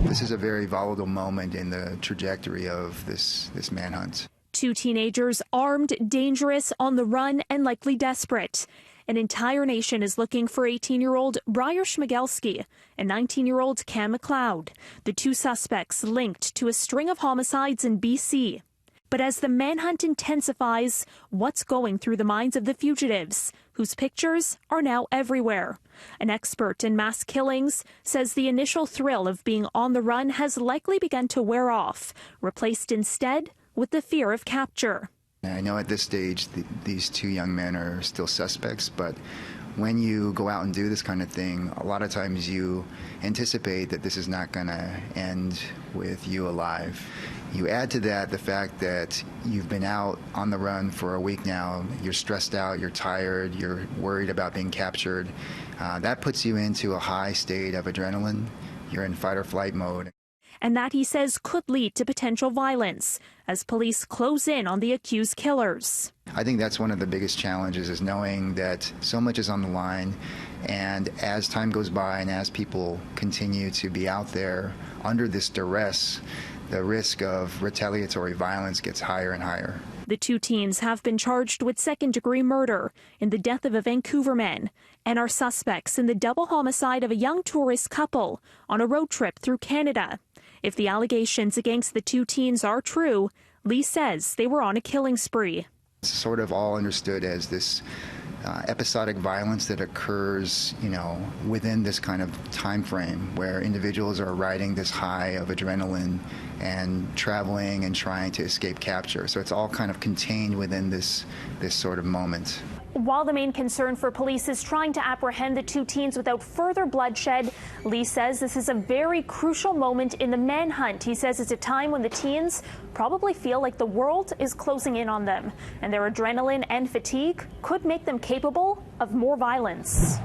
This is a very volatile moment in the trajectory of this manhunt. 2 teenagers armed, dangerous, on the run, and likely desperate. An entire nation is looking for 18-year-old Briar Schmigelski and 19-year-old Cam McLeod, the 2 suspects linked to a string of homicides in BC. But as the manhunt intensifies, what's going through the minds of the fugitives, whose pictures are now everywhere? An expert in mass killings says the initial thrill of being on the run has likely begun to wear off, replaced instead with the fear of capture. I know at this stage these 2 young men are still suspects, but when you go out and do this kind of thing, a lot of times you anticipate that this is not going to end with you alive. You add to that the fact that you've been out on the run for a week now, you're stressed out, you're tired, you're worried about being captured. That puts you into a high state of adrenaline. You're in fight or flight mode. And that, he says, could lead to potential violence as police close in on the accused killers. I think that's one of the biggest challenges, is knowing that so much is on the line, and as time goes by and as people continue to be out there under this duress, the risk of retaliatory violence gets higher and higher. The 2 teens have been charged with second-degree murder in the death of a Vancouver man and are suspects in the double homicide of a young tourist couple on a road trip through Canada. If the allegations against the 2 teens are true, Lee says they were on a killing spree. It's sort of all understood as this episodic violence that occurs, within this kind of time frame where individuals are riding this high of adrenaline and traveling and trying to escape capture. So it's all kind of contained within this sort of moment. While the main concern for police is trying to apprehend the 2 teens without further bloodshed, Lee says this is a very crucial moment in the manhunt. He says it's a time when the teens probably feel like the world is closing in on them, and their adrenaline and fatigue could make them capable of more violence.